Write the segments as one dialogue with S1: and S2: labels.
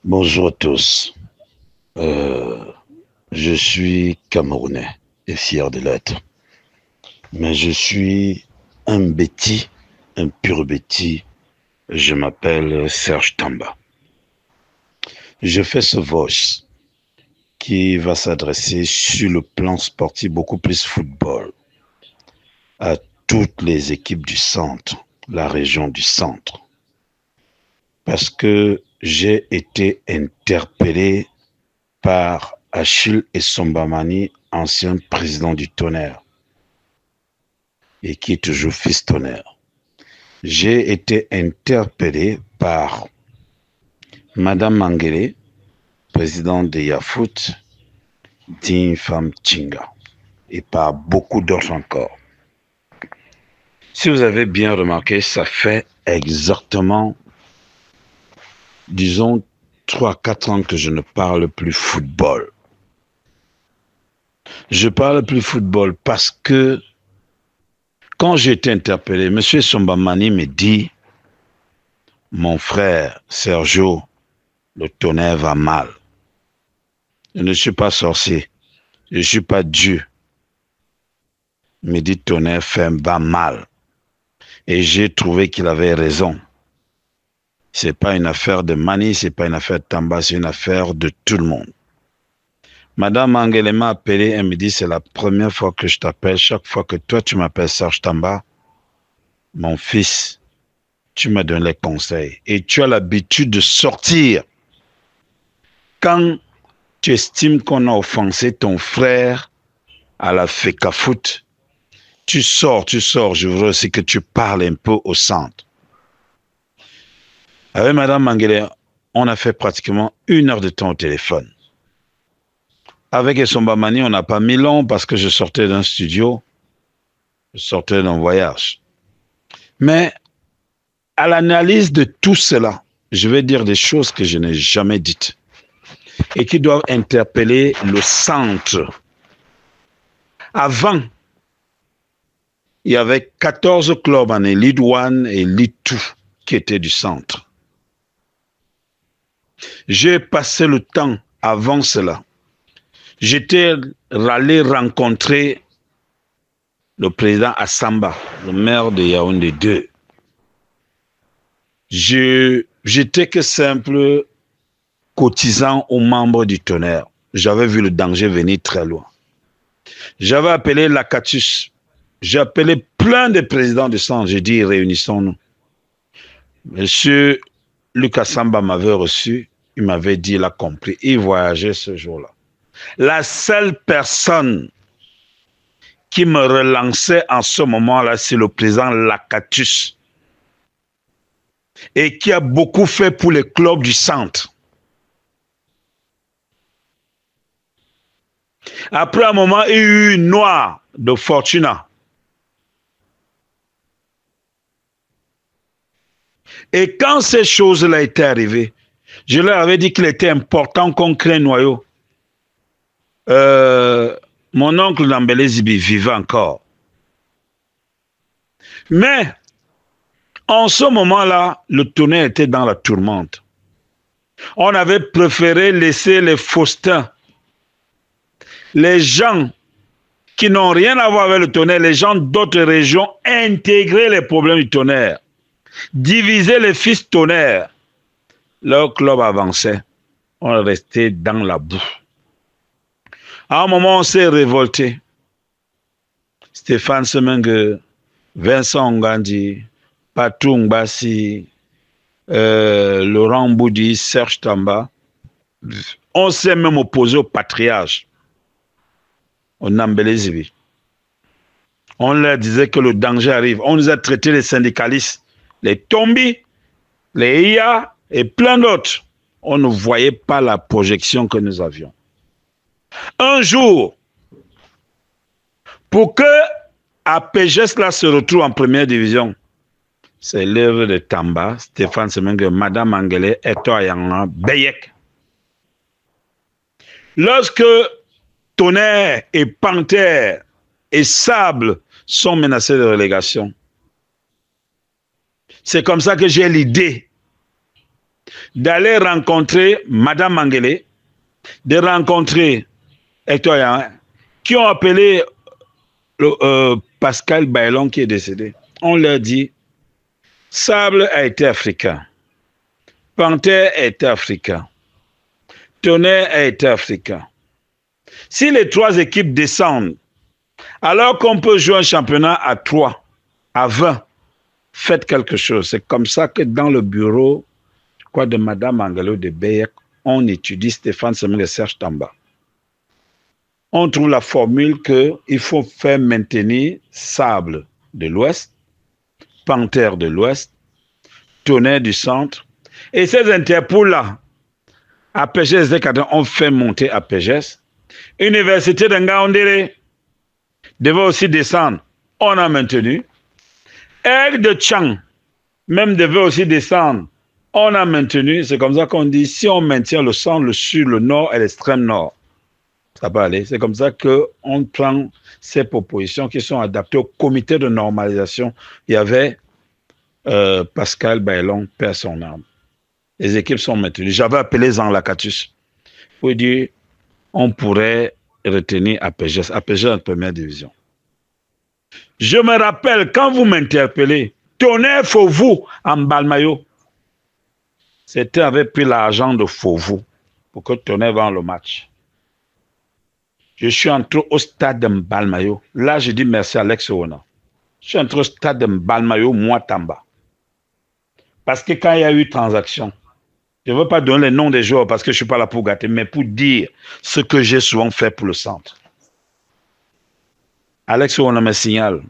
S1: Bonjour à tous. Euh, je suis Camerounais et fier de l'être. Mais je suis un bêtis, un pur bêtis. Je m'appelle Serge Tamba. Je fais ce voice qui va s'adresser sur le plan sportif, beaucoup plus football, à toutes les équipes du centre, la région du centre. Parce que j'ai été interpellé par Achille Essombamani, ancien président du Tonnerre, et qui est toujours fils Tonnerre. J'ai été interpellé par Madame Mangele, présidente de Yafoot, digne femme Chinga, et par beaucoup d'autres encore. Si vous avez bien remarqué, ça fait exactement, disons, 3-4 ans que je ne parle plus football. Je parle plus football parce que quand j'ai été interpellé, M. Sombamani me dit, mon frère Sergio, le Tonnerre va mal. Je ne suis pas sorcier, je ne suis pas Dieu. Il me dit, Tonnerre va mal. Et j'ai trouvé qu'il avait raison. Ce n'est pas une affaire de Mani, ce n'est pas une affaire de Tamba, c'est une affaire de tout le monde. Madame Angele m'a appelé, elle me dit, c'est la première fois que je t'appelle. Chaque fois que toi, tu m'appelles Serge Tamba, mon fils, tu me donnes les conseils. Et tu as l'habitude de sortir quand tu estimes qu'on a offensé ton frère à la FECAFOOT. Tu sors, je voudrais aussi que tu parles un peu au centre. Avec Madame Mangele, on a fait pratiquement 1 heure de temps au téléphone. Avec Essombamani, on n'a pas mis long parce que je sortais d'un studio, je sortais d'un voyage. Mais à l'analyse de tout cela, je vais dire des choses que je n'ai jamais dites et qui doivent interpeller le centre. Avant, il y avait 14 clubs en Elite 1 et Elite 2 qui étaient du centre. J'ai passé le temps avant cela. J'étais allé rencontrer le président Assamba, le maire de Yaoundé 2. J'étais que simple cotisant aux membres du Tonnerre. J'avais vu le danger venir très loin. J'avais appelé l'Acatus. J'ai appelé plein de présidents de centre. J'ai dit, réunissons-nous. Monsieur Lucas Samba m'avait reçu. Il m'avait dit, il a compris. Il voyageait ce jour-là. La seule personne qui me relançait en ce moment-là, c'est le président Lakatus. Et qui a beaucoup fait pour les clubs du centre. Après un moment, il y a eu une noire de Fortuna. Et quand ces choses-là étaient arrivées, je leur avais dit qu'il était important qu'on crée un noyau. Mon oncle Nambele Zibi vivait encore. Mais, en ce moment-là, le Tonnerre était dans la tourmente. On avait préféré laisser les Faustins, les gens qui n'ont rien à voir avec le Tonnerre, les gens d'autres régions, intégrer les problèmes du Tonnerre, diviser les fils Tonnerre. Leur club avançait. On restait dans la boue. À un moment, on s'est révolté. Stéphane Semengue, Vincent Ngandi, Patou Ngbasi, Laurent Boudi, Serge Tamba. On s'est même opposé au patriarche, au Nambele Zibi. On leur disait que le danger arrive. On nous a traité les syndicalistes, les Tombi, les IA et plein d'autres. On ne voyait pas la projection que nous avions. Un jour, pour que APGS là se retrouve en première division, c'est l'œuvre de Tamba, Stéphane Semengue, Madame Angele, Eto Ayanga, Beyek. Lorsque Tonnerre et Panthère et Sable sont menacés de relégation, c'est comme ça que j'ai l'idée d'aller rencontrer Madame Mangele, de rencontrer Hector Yarin, qui ont appelé Pascal Bailon qui est décédé. On leur dit, Sable a été africain, Panthère a été africain, Tonnerre a été africain. Si les trois équipes descendent, alors qu'on peut jouer un championnat à 3, à 20, faites quelque chose. C'est comme ça que dans le bureau de Madame Angelo de Beyek, on étudie Stéphane Semengue et Serge Tamba. On trouve la formule qu'il faut faire maintenir Sable de l'Ouest, Panthère de l'Ouest, Tonnerre du Centre. Et ces interpôts-là, à PGS, on fait monter à PGS. Université de Ngaoundéré devait aussi descendre. On a maintenu. Aigle de Tchang, même devait aussi descendre. On a maintenu. C'est comme ça qu'on dit, si on maintient le centre, le sud, le nord et l'extrême nord, ça peut aller. C'est comme ça qu'on prend ces propositions qui sont adaptées au comité de normalisation. Il y avait Pascal Bailon, perd son âme. Les équipes sont maintenues. J'avais appelé Jean Lacatus pour dire on pourrait retenir APGS en première division. Je me rappelle, quand vous m'interpellez, Tonnerre Fauveau en Balmayo, c'était avait pris l'argent de Fauveau pour que Tonnerre vende le match. Je suis entré au stade de Balmayo. Là, je dis merci à Alex Oona. Je suis entré au stade de Balmayo, moi, Tamba. Parce que quand il y a eu transaction, je ne veux pas donner les noms des joueurs parce que je ne suis pas là pour gâter, mais pour dire ce que j'ai souvent fait pour le centre. Alex Oona me signale.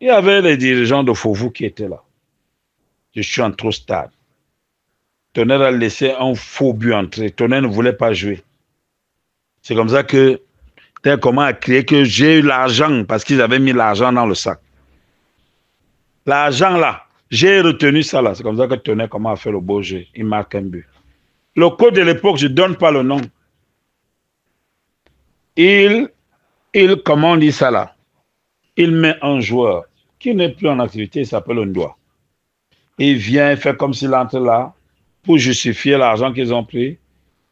S1: Il y avait les dirigeants de Fauveau qui étaient là. Je suis entré au stade. Tonnerre a laissé un faux but entrer. Tonnerre ne voulait pas jouer. C'est comme ça que tel comment a créé que j'ai eu l'argent parce qu'ils avaient mis l'argent dans le sac. L'argent là, j'ai retenu ça là. C'est comme ça que Tonnerre comment a fait le beau jeu. Il marque un but. Le coach de l'époque, je ne donne pas le nom. Comment on dit ça là? Il met un joueur qui n'est plus en activité, il s'appelle Ndoa. Il vient, il fait comme s'il entre là pour justifier l'argent qu'ils ont pris.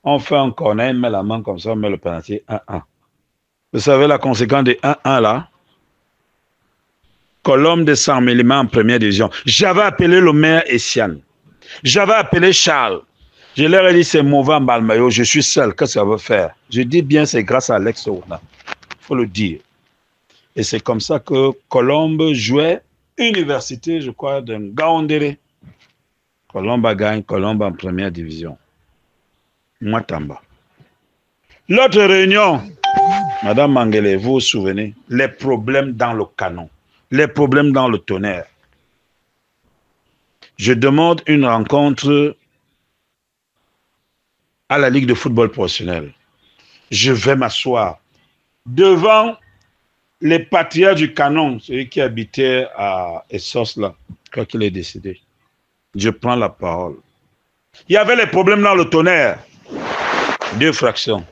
S1: On fait un corner, il met la main comme ça, on met le penalty 1-1. Vous savez la conséquence de 1-1 là? Colombe descend Mélima en première division. J'avais appelé le maire Essiane. J'avais appelé Charles. Je leur ai dit c'est mauvais en Balmayo, je suis seul, qu'est-ce que ça veut faire? Je dis bien c'est grâce à Alex Oona. Il faut le dire. Et c'est comme ça que Colombe jouait université, je crois, de Ngaoundéré. Colombe gagne, Colombe en première division. Moi, Tamba. L'autre réunion, Madame Mangele, vous vous souvenez, les problèmes dans le canon, les problèmes dans le Tonnerre. Je demande une rencontre à la Ligue de football professionnel. Je vais m'asseoir devant les patriarches du canon, celui qui habitait à Essos là, quand il est décédé. Je prends la parole. Il y avait les problèmes dans le Tonnerre. 2 fractions.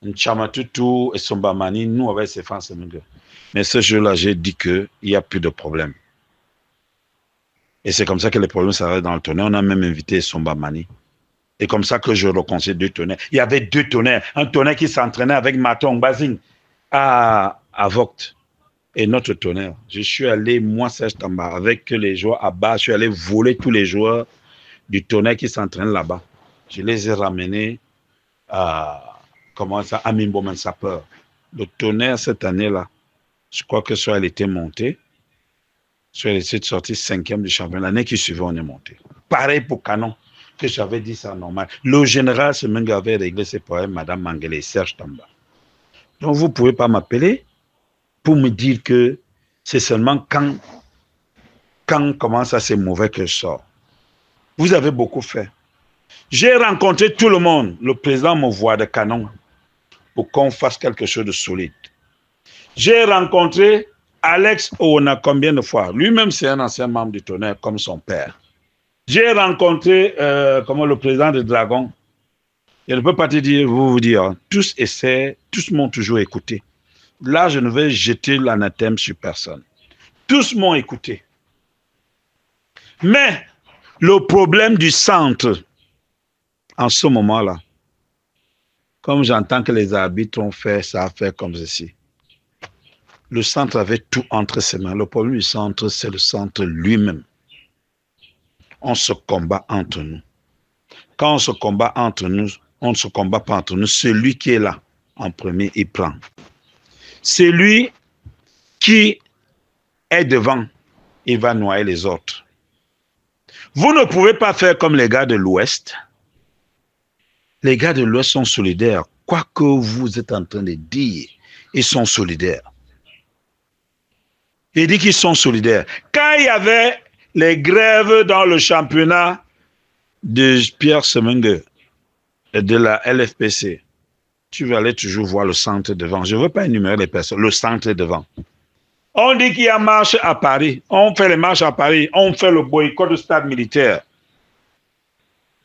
S1: Nchamatutu et Sombamani, nous avec ses fans. Mais ce jour-là, j'ai dit qu'il n'y a plus de problème. Et c'est comme ça que les problèmes s'arrêtent dans le Tonnerre. On a même invité Sombamani. Et comme ça que je reconcilie 2 Tonnerres. Il y avait 2 Tonnerres. Un Tonnerre qui s'entraînait avec Maton Bazing à Vogt. Et notre Tonnerre. Je suis allé, moi, Serge Tamba, avec les joueurs à bas, je suis allé voler tous les joueurs du Tonnerre qui s'entraînent là-bas. Je les ai ramenés à, à Mimboman Sapeur. Le Tonnerre, cette année-là, je crois que soit elle était montée, soit elle était sortie 5e du championnat. L'année qui suivait, on est monté. Pareil pour Canon, que j'avais dit ça normal. Le général Semengue avait réglé ses problèmes, Madame Mangele et Serge Tamba. Donc, vous ne pouvez pas m'appeler pour me dire que c'est seulement quand commence à c'est mauvais que je sors. Vous avez beaucoup fait. J'ai rencontré tout le monde. Le président me voit de Canon pour qu'on fasse quelque chose de solide. J'ai rencontré Alex Oona combien de fois? Lui-même, c'est un ancien membre du Tonnerre, comme son père. J'ai rencontré le président de Dragon. Je ne peux pas te dire, vous dire, tous essaient, tous m'ont toujours écouté. Là, je ne vais jeter l'anathème sur personne. Tous m'ont écouté. Mais le problème du centre,
S2: en ce moment-là, comme j'entends que les arbitres ont fait, ça a fait comme ceci. Le centre avait tout entre ses mains. Le problème du centre, c'est le centre lui-même. On se combat entre nous. Quand on se combat entre nous, on ne se combat pas entre nous. Celui qui est là, en premier, il prend. Celui qui est devant, il va noyer les autres. Vous ne pouvez pas faire comme les gars de l'Ouest. Les gars de l'Ouest sont solidaires. Quoi que vous êtes en train de dire, ils sont solidaires. Il dit qu'ils sont solidaires. Quand il y avait les grèves dans le championnat de Pierre Semengue, de la LFPC, tu vas aller toujours voir le centre devant. Je ne veux pas énumérer les personnes. Le centre devant. On dit qu'il y a marche à Paris. On fait les marches à Paris. On fait le boycott du stade militaire.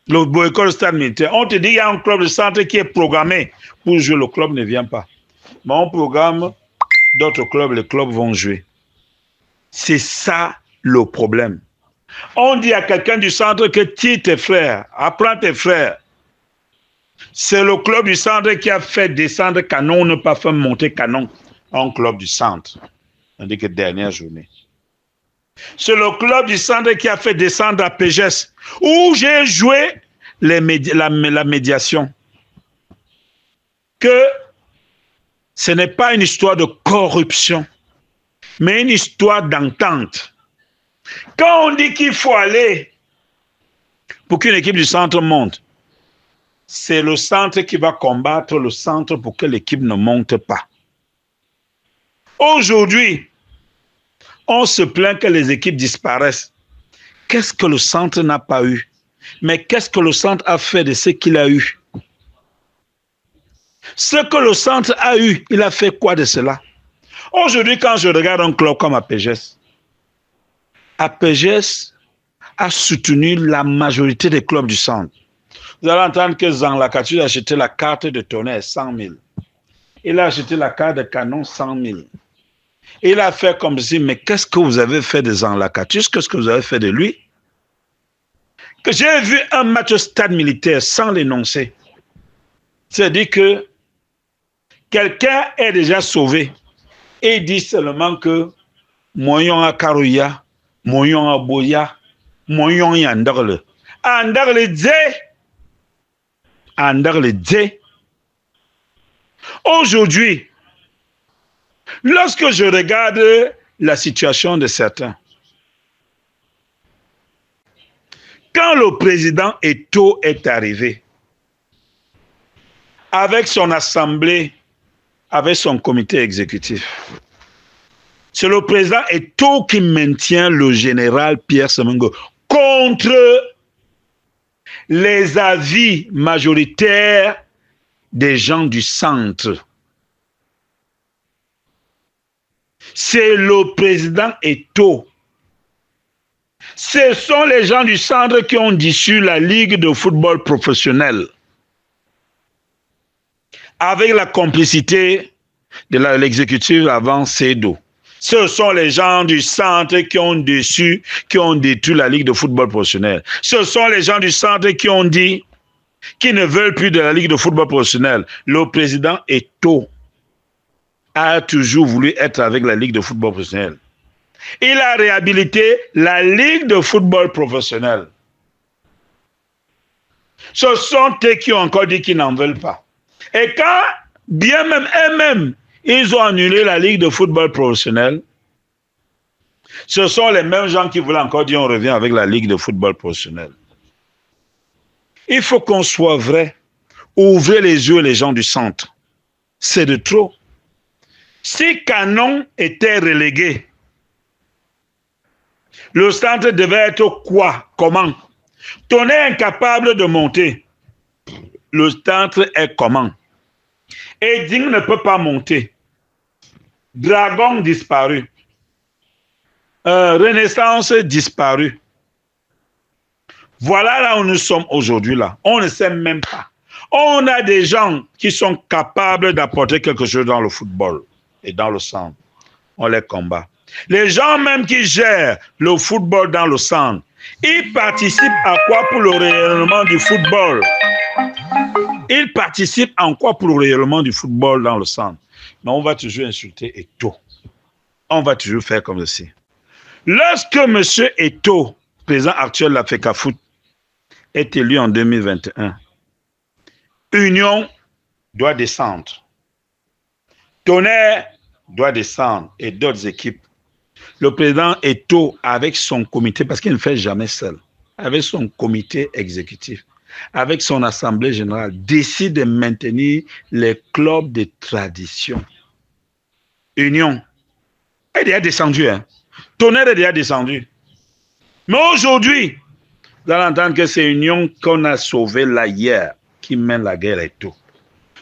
S2: Le boycott du stade militaire. On te dit qu'il y a un club de centre qui est programmé pour jouer. Le club ne vient pas. Mais on programme d'autres clubs. Les clubs vont jouer. C'est ça le problème. On dit à quelqu'un du centre que tire tes frères, apprends tes frères. C'est le club du centre qui a fait descendre Canon, ne pas faire monter Canon en club du centre. On dit que dernière journée. C'est le club du centre qui a fait descendre à PGS, où j'ai joué la médiation. Que ce n'est pas une histoire de corruption, mais une histoire d'entente. Quand on dit qu'il faut aller pour qu'une équipe du centre monte, c'est le centre qui va combattre le centre pour que l'équipe ne monte pas. Aujourd'hui, on se plaint que les équipes disparaissent. Qu'est-ce que le centre n'a pas eu? Mais qu'est-ce que le centre a fait de ce qu'il a eu? Ce que le centre a eu, il a fait quoi de cela? Aujourd'hui, quand je regarde un club comme APGS a soutenu la majorité des clubs du centre. Vous allez entendre que Zan Lakatu a acheté la carte de Tonnerre 100 000. Il a acheté la carte de Canon 100 000. Il a fait comme si, mais qu'est-ce que vous avez fait de Zan Lakatu? Qu'est-ce que vous avez fait de lui? Que j'ai vu un match au stade militaire sans l'énoncer. C'est-à-dire que quelqu'un est déjà sauvé. Et il dit seulement que Moyon a Karouya, Moyon a Boya, Moyon a Andarle. Andarle Dé. Aujourd'hui, lorsque je regarde la situation de certains, quand le président Eto'o est arrivé, avec son assemblée, avec son comité exécutif, c'est le président Eto'o qui maintient le général Pierre Semengue contre les avis majoritaires des gens du centre. C'est le président Eto'o. Ce sont les gens du centre qui ont dissous la Ligue de football professionnel avec la complicité de l'exécutif avant CEDO. Ce sont les gens du centre qui ont détruit la Ligue de football professionnel. Ce sont les gens du centre qui ont dit qu'ils ne veulent plus de la Ligue de football professionnel. Le président Eto'o a toujours voulu être avec la Ligue de football professionnel. Il a réhabilité la Ligue de football professionnel. Ce sont eux qui ont encore dit qu'ils n'en veulent pas. Et quand, bien même eux-mêmes, ils ont annulé la Ligue de football professionnel, ce sont les mêmes gens qui voulaient encore dire on revient avec la Ligue de football professionnel. Il faut qu'on soit vrai. Ouvrez les yeux les gens du centre. C'est de trop. Si Canon était relégué, le centre devait être quoi? Comment? Tonnerre incapable de monter. Le centre est comment? Eding ne peut pas monter. Dragon disparu. Renaissance disparu. Voilà là où nous sommes aujourd'hui là. On ne sait même pas. On a des gens qui sont capables d'apporter quelque chose dans le football et dans le centre. On les combat. Les gens même qui gèrent le football dans le centre, Il participe à quoi pour le rayonnement du football? Il participe en quoi pour le rayonnement du football dans le centre? Mais on va toujours insulter Eto'o. On va toujours faire comme ceci. Lorsque M. Eto'o, président actuel de la FECAFOOT, est élu en 2021, Union doit descendre. Tonnerre doit descendre et d'autres équipes. Le président Eto'o, avec son comité, parce qu'il ne fait jamais seul, avec son comité exécutif, avec son assemblée générale, décide de maintenir les clubs de tradition. Union est déjà descendu. Hein? Tonnerre est déjà descendu. Mais aujourd'hui, vous allez entendre que c'est Union qu'on a sauvé là hier, qui mène la guerre Eto'o.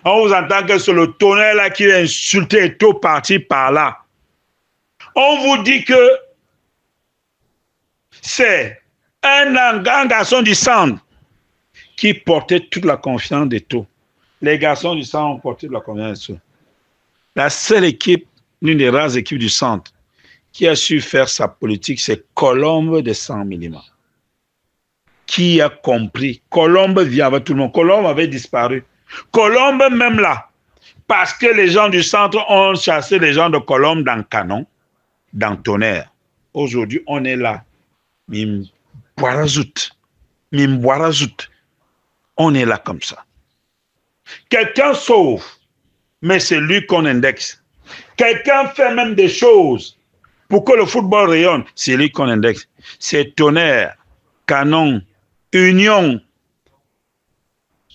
S2: On vous entend que c'est le Tonnerre là qui a insulté Eto'o parti par là. On vous dit que c'est un garçon du centre qui portait toute la confiance d'Eto'o. Les garçons du centre ont porté toute la confiance d'Eto'o. La seule équipe, l'une des rares équipes du centre, qui a su faire sa politique, c'est Colombe de 100 mm. Qui a compris? Colombe vient avec tout le monde. Colombe avait disparu. Colombe même là, parce que les gens du centre ont chassé les gens de Colombe dans Canon, dans Tonnerre. Aujourd'hui, on est là. Mimboirazout. On est là comme ça. Quelqu'un sauve, mais c'est lui qu'on indexe. Quelqu'un fait même des choses pour que le football rayonne, c'est lui qu'on indexe. C'est Tonnerre, Canon, Union.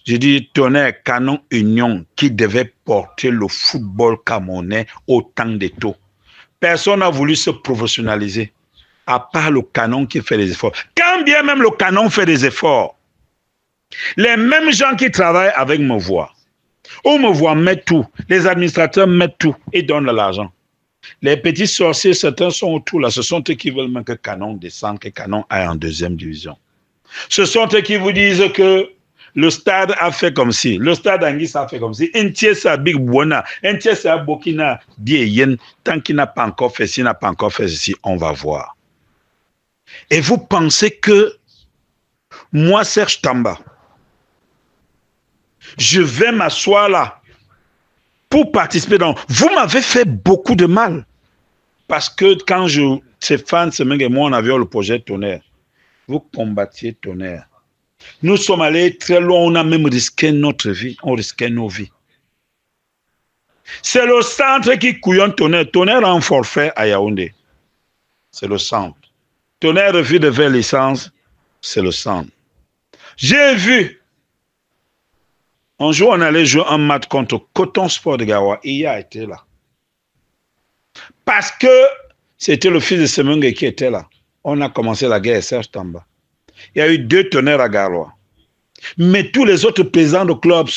S2: Je dis Tonnerre, Canon, Union qui devait porter le football camerounais au temps d'Eto'o. Personne n'a voulu se professionnaliser, à part le Canon qui fait des efforts. Quand bien même le Canon fait des efforts, les mêmes gens qui travaillent avec me voient. Ou me voient mettre tout. Les administrateurs mettent tout et donnent de l'argent. Les petits sorciers, certains sont autour là. Ce sont eux qui veulent même que Canon descende, que Canon aille en deuxième division. Ce sont eux qui vous disent que le stade a fait comme si, le stade Anguis a fait comme si, un tiers c'est à Big Buona, un tiers c'est à Burkina, Dieyen, tant qu'il n'a pas encore fait ci, n'a pas encore fait ceci, on va voir. Et vous pensez que moi, Serge Tamba, je vais m'asseoir là pour participer dans... Vous m'avez fait beaucoup de mal. Parce que quand Stéphane Semeng et moi, on avait le projet Tonnerre, vous combattiez Tonnerre. Nous sommes allés très loin, on a même risqué notre vie, on risquait nos vies. C'est le centre qui couillonne Tonnerre. Tonnerre a un forfait à Yaoundé. C'est le centre. Tonnerre refuse de faire licence, c'est le centre. J'ai vu, un jour on allait jouer un match contre Coton Sport de Gawa, et il a été là. Parce que c'était le fils de Semenge qui était là. On a commencé la guerre, Serge Tamba. Il y a eu 2 Tonnerres à Garoua. Mais tous les autres présidents de club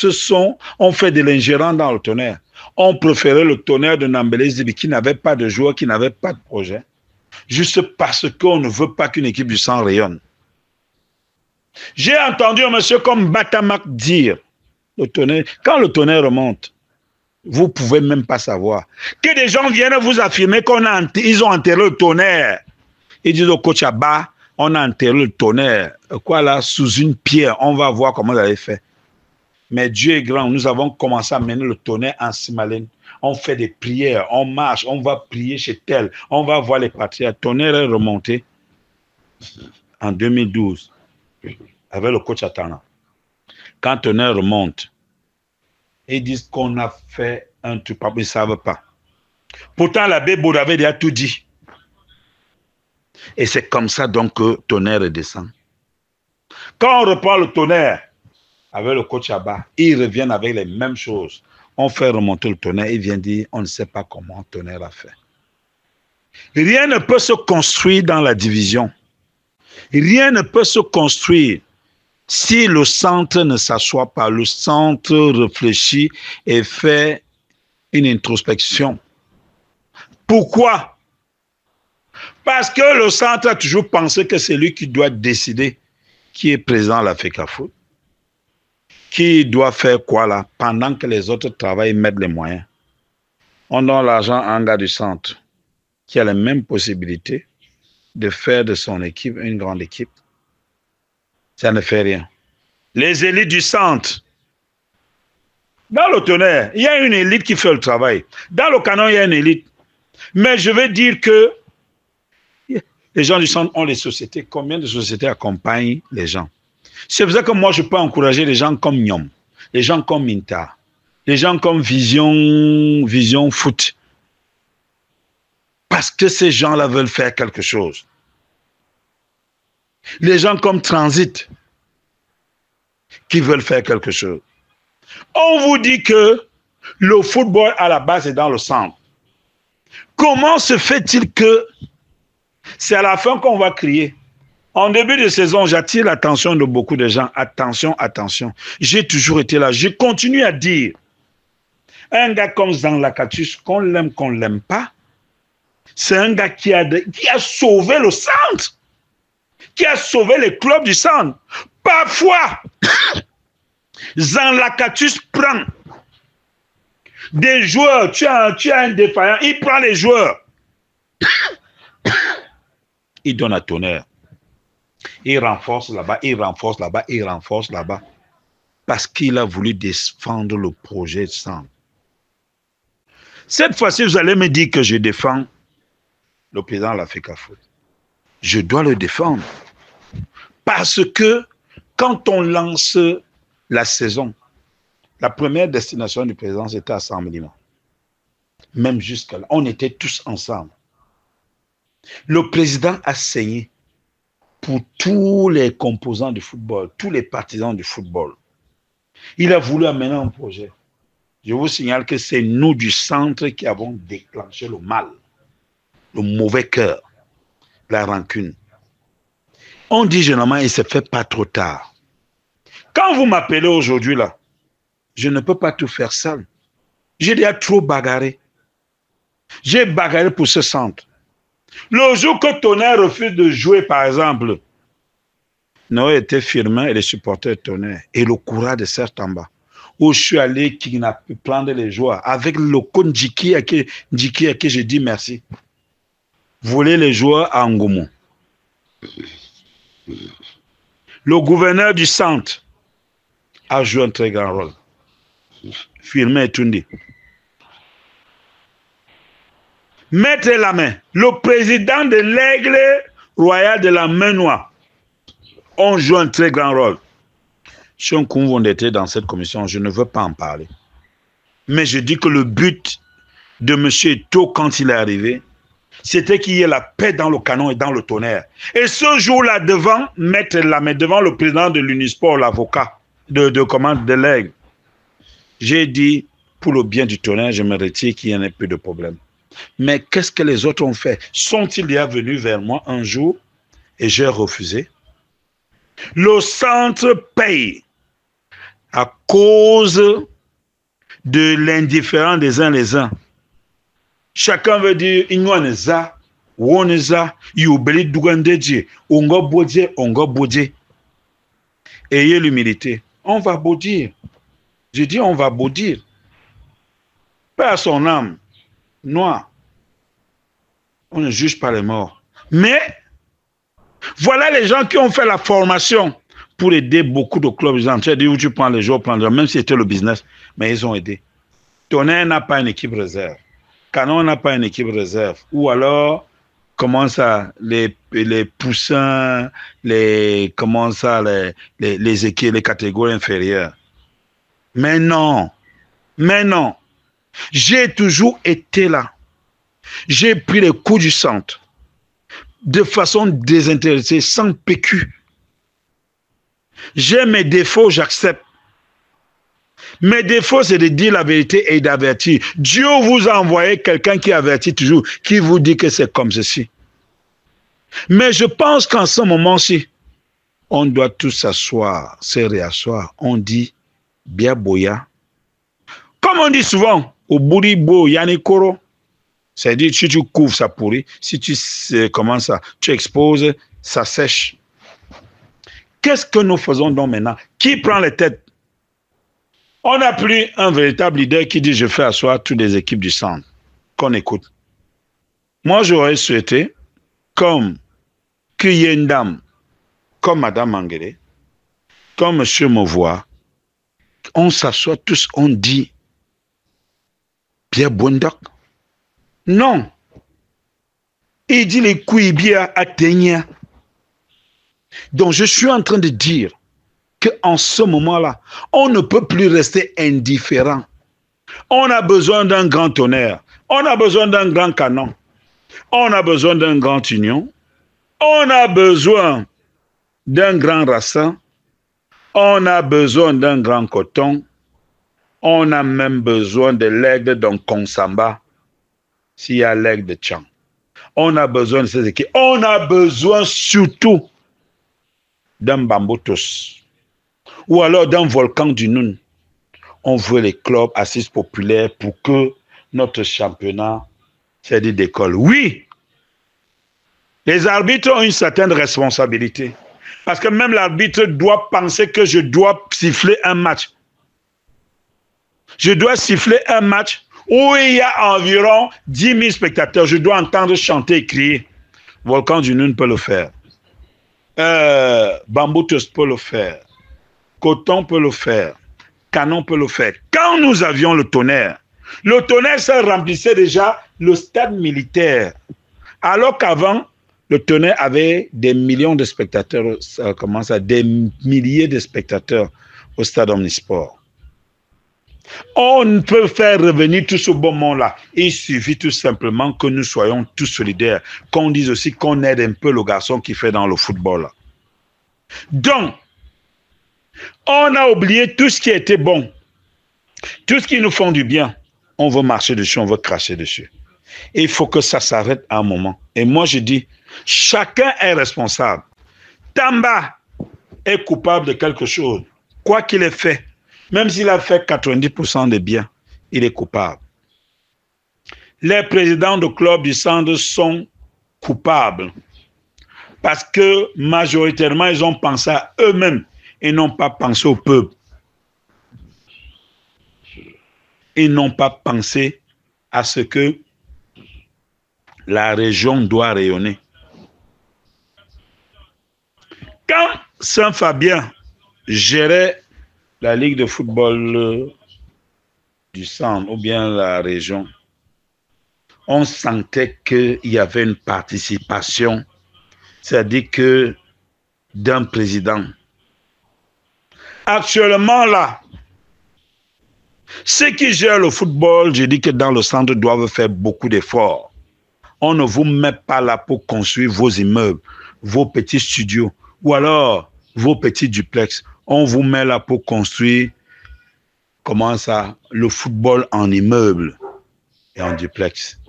S2: ont fait de l'ingérence dans le Tonnerre. On préférait le Tonnerre de Nambélé Zibi qui n'avait pas de joueurs, qui n'avait pas de projet. Juste parce qu'on ne veut pas qu'une équipe du sang rayonne. J'ai entendu un monsieur comme Batamak dire, le Tonnerre, quand le Tonnerre remonte, vous ne pouvez même pas savoir. Que des gens viennent vous affirmer qu'ils ont enterré le Tonnerre. Ils disent au coach Abba, on a enterré le Tonnerre. Quoi là, sous une pierre, on va voir comment vous avez fait. Mais Dieu est grand, nous avons commencé à mener le Tonnerre en Simalène. On fait des prières, on marche, on va prier chez tel, on va voir les patriarches. Tonnerre est remonté en 2012 avec le coach Atana. Quand Tonnerre remonte, ils disent qu'on a fait un truc, ils ne savent pas. Pourtant, l'abbé Baud avait déjà tout dit. Et c'est comme ça donc que Tonnerre descend. Quand on reprend le Tonnerre avec le coach Abba, ils reviennent avec les mêmes choses. On fait remonter le Tonnerre, il vient dire, on ne sait pas comment Tonnerre a fait. Rien ne peut se construire dans la division. Rien ne peut se construire si le centre ne s'assoit pas. Le centre réfléchit et fait une introspection. Pourquoi? Parce que le centre a toujours pensé que c'est lui qui doit décider qui est présent à la FECAFOOT, qui doit faire quoi là, pendant que les autres travaillent et mettent les moyens. On donne l'argent à un gars du centre qui a les mêmes possibilités de faire de son équipe une grande équipe, ça ne fait rien. Les élites du centre, dans le Tonnerre, il y a une élite qui fait le travail. Dans le Canon, il y a une élite. Mais je veux dire que les gens du centre ont les sociétés. Combien de sociétés accompagnent les gens? C'est pour ça que moi, je peux encourager les gens comme Nyom, les gens comme Minta, les gens comme Vision Foot. Parce que ces gens-là veulent faire quelque chose. Les gens comme Transit, qui veulent faire quelque chose. On vous dit que le football à la base est dans le centre. Comment se fait-il que c'est à la fin qu'on va crier? En début de saison, j'attire l'attention de beaucoup de gens. Attention, attention. J'ai toujours été là. Je continue à dire, un gars comme Zan Lakatus, qu'on ne l'aime pas, c'est un gars qui a sauvé le centre, qui a sauvé les clubs du centre. Parfois, Zan Lakatus prend des joueurs, tu as un défaillant, il prend les joueurs, il donne à Tonnerre. Il renforce là-bas, il renforce là-bas, il renforce là-bas. Parce qu'il a voulu défendre le projet de centre. Cette fois-ci, vous allez me dire que je défends le président de l'Africa Foot. Je dois le défendre. Parce que quand on lance la saison, la première destination du président, c'était à Saint-Médina. Même jusqu'à là, on était tous ensemble. Le président a saigné pour tous les composants du football, tous les partisans du football. Il a voulu amener un projet. Je vous signale que c'est nous du centre qui avons déclenché le mal, le mauvais cœur, la rancune. On dit généralement, il ne se fait pas trop tard. Quand vous m'appelez aujourd'hui là, je ne peux pas tout faire seul. J'ai déjà trop bagarré. J'ai bagarré pour ce centre. Le jour que Tonnerre refuse de jouer, par exemple, Noé était Firmin et les supporters de Tonnerre. Et le courage de Sertamba, où je suis allé kidnapper, prendre les joueurs, avec le coach Njiki à qui j'ai dit merci. Voler les joueurs à Ngoumou. Le gouverneur du centre a joué un très grand rôle. Firmin et Tundi. Mettre la main. Le président de l'Aigle royal de la main noire ont joué un très grand rôle. Si on était dans cette commission, je ne veux pas en parler. Mais je dis que le but de M. Eto'o, quand il est arrivé, c'était qu'il y ait la paix dans le Canon et dans le Tonnerre. Et ce jour-là, devant mettre la main, devant le président de l'Unisport, l'avocat de l'Aigle, j'ai dit, pour le bien du Tonnerre, je me retire qu'il y en ait plus de problème. Mais qu'est-ce que les autres ont fait? Sont-ils déjà venus vers moi un jour et j'ai refusé? Le centre paye à cause de l'indifférence des uns les uns. Chacun veut dire, Inouaneza, Woneza, Youbeli Dougandeji, Ongo Bodje, Ongo Bodje. Ayez l'humilité. On va baudir. Je dis, on va baudir. Pas à son âme. Noir. On ne juge pas les morts. Mais, voilà les gens qui ont fait la formation pour aider beaucoup de clubs. Tu as dit où tu prends les joueurs, même si c'était le business, mais ils ont aidé. Tonnerre n'a pas une équipe réserve. Canon n'a pas une équipe réserve. Ou alors, comment ça, les poussins, comment ça, les équipes, les catégories inférieures. Mais non. Mais non. J'ai toujours été là. J'ai pris les coups du centre de façon désintéressée, sans PQ. J'ai mes défauts, j'accepte. Mes défauts, c'est de dire la vérité et d'avertir. Dieu vous a envoyé quelqu'un qui avertit toujours, qui vous dit que c'est comme ceci. Mais je pense qu'en ce moment-ci, on doit tous s'asseoir, se réasseoir. On dit, bien boya. Comme on dit souvent, au bouribo yanikoro, c'est-à-dire si tu couvres, ça pourrit. Si tu commences ça, tu exposes, ça sèche. Qu'est-ce que nous faisons donc maintenant? Qui prend les têtes? On n'a plus un véritable leader qui dit je fais asseoir toutes les équipes du centre. Qu'on écoute. Moi, j'aurais souhaité, comme qu'il y ait une dame comme Madame Mangele, comme Monsieur Mauvois, on s'assoit tous, on dit Pierre Bondak. Non. Il dit les Kouibia atteignent. Donc je suis en train de dire qu'en ce moment-là, on ne peut plus rester indifférent. On a besoin d'un grand tonnerre. On a besoin d'un grand canon. On a besoin d'un grand union. On a besoin d'un grand racin. On a besoin d'un grand coton. On a même besoin de l'aigle d'un Konsamba, s'il y a l'aigle de Tchang. On a besoin de ces équipes. On a besoin surtout d'un Bamboutos ou alors d'un volcan du Noun. On veut les clubs assises populaires pour que notre championnat, c'est-à-dire d'école. Oui, les arbitres ont une certaine responsabilité. Parce que même l'arbitre doit penser que je dois siffler un match. Je dois siffler un match où il y a environ 10 000 spectateurs. Je dois entendre chanter et crier. Volcan du Noun peut le faire. Bamboutos peut le faire. Coton peut le faire. Canon peut le faire. Quand nous avions le tonnerre ça remplissait déjà le stade militaire. Alors qu'avant, le tonnerre avait des millions de spectateurs, des milliers de spectateurs au stade Omnisport. On peut faire revenir tout ce beau monde-là. Il suffit tout simplement que nous soyons tous solidaires. Qu'on dise aussi qu'on aide un peu le garçon qui fait dans le football. Là. Donc, on a oublié tout ce qui était bon. Tout ce qui nous fait du bien. On veut marcher dessus, on veut cracher dessus. Et il faut que ça s'arrête à un moment. Et moi, je dis, chacun est responsable. Tamba est coupable de quelque chose. Quoi qu'il ait fait, même s'il a fait 90% des biens, il est coupable. Les présidents de clubs du centre sont coupables. Parce que majoritairement, ils ont pensé à eux-mêmes et n'ont pas pensé au peuple. Ils n'ont pas pensé à ce que la région doit rayonner. Quand Saint-Fabien gérait la Ligue de football du centre ou bien la région, on sentait qu'il y avait une participation, c'est-à-dire que d'un président. Actuellement, là, ceux qui gèrent le football, je dis que dans le centre, doivent faire beaucoup d'efforts. On ne vous met pas là pour construire vos immeubles, vos petits studios, ou alors vos petits duplex. On vous met là pour construire, comment ça, le football en immeuble et en duplex.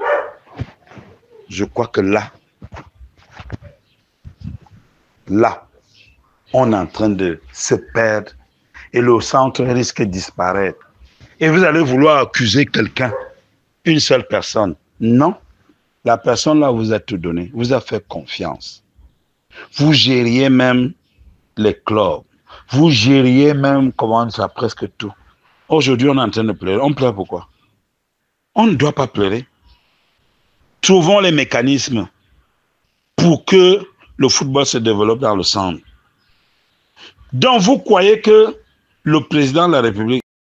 S2: Je crois que là, on est en train de se perdre et le centre risque de disparaître. Et vous allez vouloir accuser quelqu'un, une seule personne. Non, la personne là vous a tout donné, vous a fait confiance. Vous gériez même les clubs. Vous gériez même, comment ça, presque tout. Aujourd'hui, on est en train de pleurer. On pleure pourquoi? On ne doit pas pleurer. Trouvons les mécanismes pour que le football se développe dans le centre. Donc, vous croyez que le président de la République